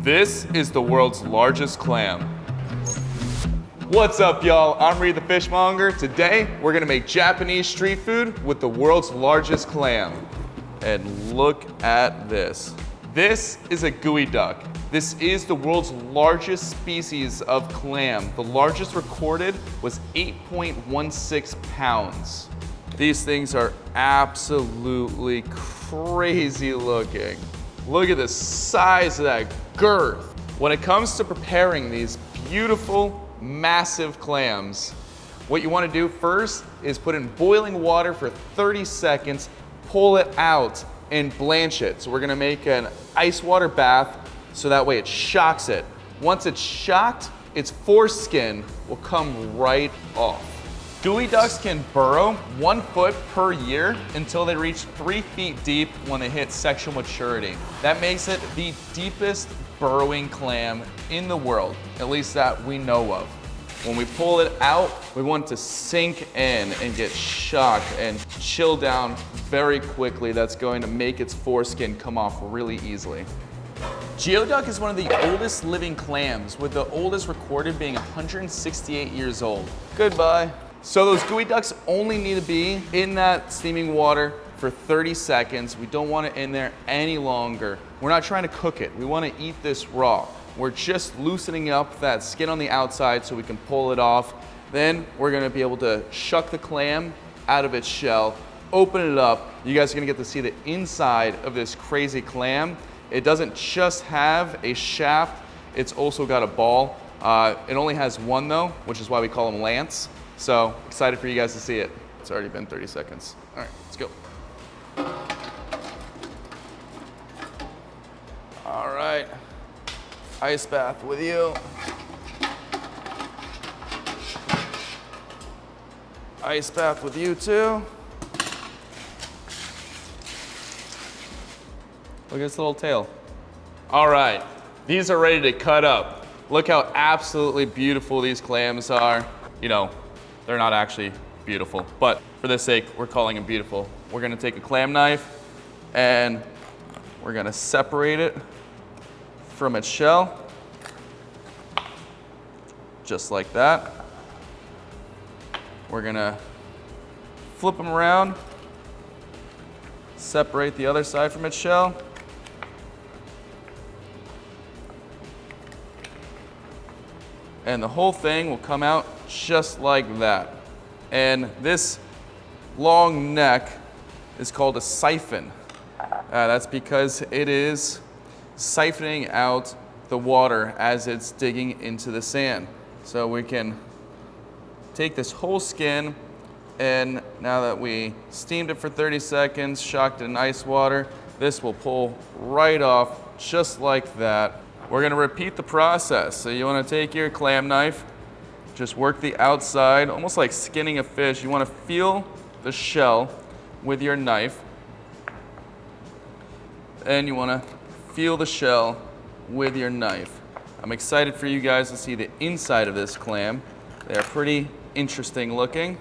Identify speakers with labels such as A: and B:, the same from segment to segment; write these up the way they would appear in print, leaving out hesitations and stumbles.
A: This is the world's largest clam. What's up, y'all? I'm Reed the Fishmonger. Today, we're gonna make Japanese street food with the world's largest clam. And look at this. This is a geoduck. This is the world's largest species of clam. The largest recorded was 8.16 pounds. These things are absolutely crazy looking. Look at the size of that girth. When it comes to preparing these beautiful, massive clams, what you want to do first is put in boiling water for 30 seconds, pull it out, and blanch it. So we're gonna make an ice water bath so that way it shocks it. Once it's shocked, its foreskin will come right off. Geoducks can burrow 1 foot per year until they reach 3 feet deep when they hit sexual maturity. That makes it the deepest burrowing clam in the world, at least that we know of. When we pull it out, we want it to sink in and get shocked and chill down very quickly. That's going to make its foreskin come off really easily. Geoduck is one of the oldest living clams, with the oldest recorded being 168 years old. Goodbye. So those geoducks only need to be in that steaming water for 30 seconds. We don't want it in there any longer. We're not trying to cook it. We want to eat this raw. We're just loosening up that skin on the outside so we can pull it off. Then we're going to be able to shuck the clam out of its shell, open it up. You guys are going to get to see the inside of this crazy clam. It doesn't just have a shaft, it's also got a ball. It only has one though, which is why we call them lance. So excited for you guys to see it. It's already been 30 seconds. All right, let's go. All right, ice bath with you. Ice bath with you too. Look at its little tail. All right, these are ready to cut up. Look how absolutely beautiful these clams are. You know, they're not actually beautiful, but for this sake, we're calling them beautiful. We're gonna take a clam knife and we're gonna separate it from its shell, just like that. We're gonna flip them around, separate the other side from its shell. And the whole thing will come out just like that. And this long neck is called a siphon. That's because it is siphoning out the water as it's digging into the sand. So we can take this whole skin, and now that we steamed it for 30 seconds, shocked it in ice water, this will pull right off just like that. We're gonna repeat the process. So you wanna take your clam knife, just work the outside, almost like skinning a fish. You wanna feel the shell with your knife, and you wanna feel the shell with your knife. I'm excited for you guys to see the inside of this clam. They're pretty interesting looking,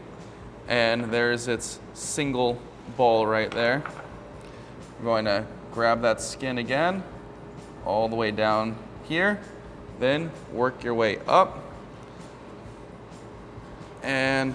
A: and there's its single ball right there. We're going to grab that skin again, all the way down here, then work your way up, and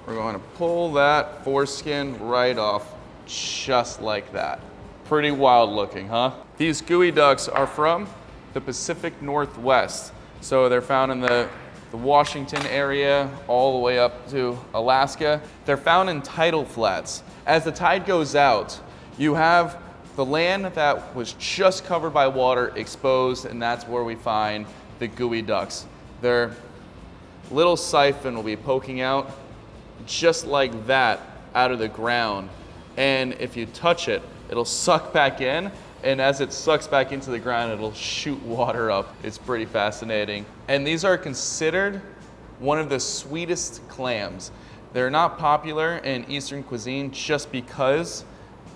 A: we're going to pull that foreskin right off just like that. Pretty wild looking, huh? These geoducks are from the Pacific Northwest, so they're found in the Washington area all the way up to Alaska. They're found in tidal flats. As the tide goes out, you have the land that was just covered by water exposed, and that's where we find the geoducks. Their little siphon will be poking out just like that out of the ground. And if you touch it, it'll suck back in, and as it sucks back into the ground, it'll shoot water up. It's pretty fascinating. And these are considered one of the sweetest clams. They're not popular in Eastern cuisine just because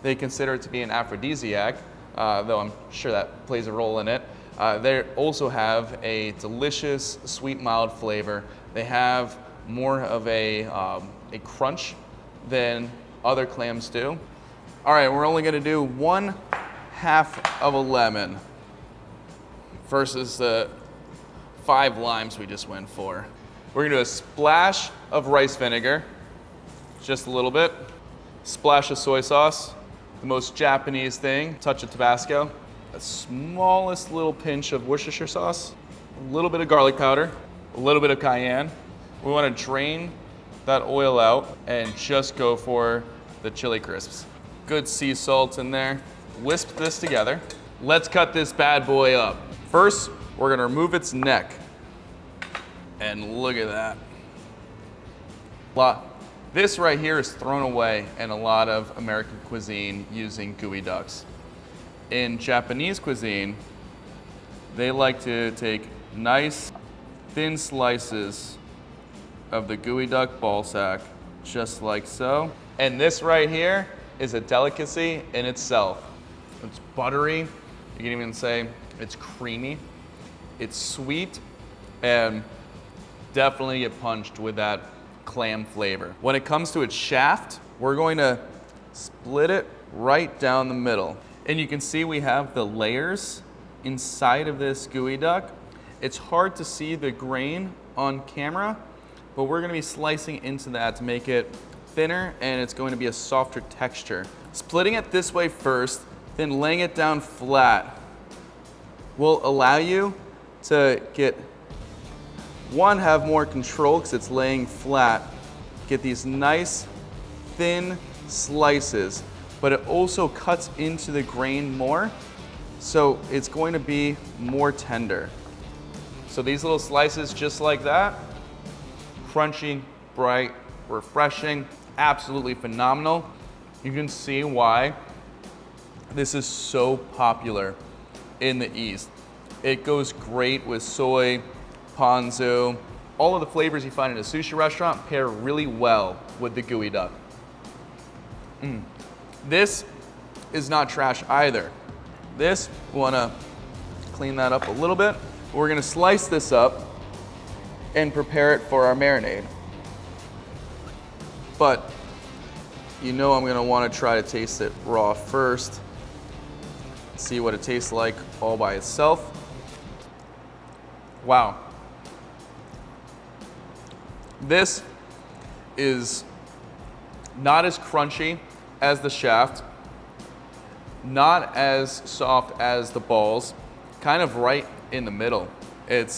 A: they consider it to be an aphrodisiac, though I'm sure that plays a role in it. They also have a delicious, sweet, mild flavor. They have more of a crunch than other clams do. All right, we're only gonna do 1/2 of a lemon. versus the 5 limes we just went for. We're gonna do a splash of rice vinegar, just a little bit. Splash of soy sauce, the most Japanese thing, touch of Tabasco. The smallest little pinch of Worcestershire sauce, a little bit of garlic powder, a little bit of cayenne. We wanna drain that oil out and just go for the chili crisps. Good sea salt in there. Wisp this together. Let's cut this bad boy up. First, we're gonna remove its neck. And look at that. This right here is thrown away in a lot of American cuisine using gooey ducks. In Japanese cuisine, they like to take nice, thin slices of the gooey duck ball sack, just like so. And this right here is a delicacy in itself. It's buttery, you can even say it's creamy, it's sweet, and definitely get punched with that clam flavor. When it comes to its shaft, we're going to split it right down the middle. And you can see we have the layers inside of this gooey duck. It's hard to see the grain on camera, but we're gonna be slicing into that to make it thinner, and it's going to be a softer texture. Splitting it this way first, then laying it down flat will allow you to have more control because it's laying flat. Get these nice, thin slices, but it also cuts into the grain more, so it's going to be more tender. So these little slices just like that, crunchy, bright, refreshing, absolutely phenomenal. You can see why this is so popular in the East. It goes great with soy, ponzu. All of the flavors you find in a sushi restaurant pair really well with the gooey duck. This is not trash either. This, we wanna clean that up a little bit. We're gonna slice this up and prepare it for our marinade. But you know I'm gonna wanna try to taste it raw first. See what it tastes like all by itself. Wow. This is not as crunchy as the shaft, not as soft as the balls, kind of right in the middle. And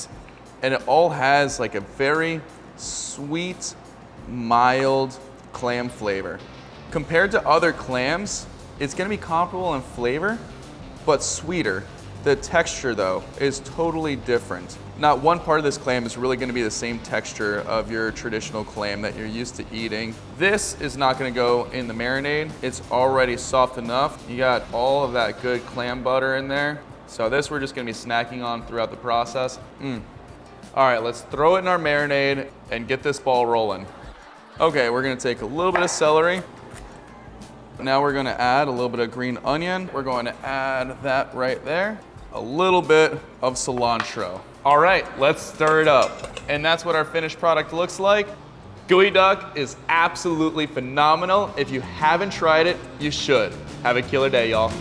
A: it all has like a very sweet, mild clam flavor. Compared to other clams, it's gonna be comparable in flavor, but sweeter. The texture though is totally different. Not one part of this clam is really gonna be the same texture of your traditional clam that you're used to eating. This is not gonna go in the marinade. It's already soft enough. You got all of that good clam butter in there. So this we're just gonna be snacking on throughout the process. All right, let's throw it in our marinade and get this ball rolling. Okay, we're gonna take a little bit of celery. Now we're gonna add a little bit of green onion. We're going to add that right there. A little bit of cilantro. All right, let's stir it up. And that's what our finished product looks like. Gooey duck is absolutely phenomenal. If you haven't tried it, you should. Have a killer day, y'all.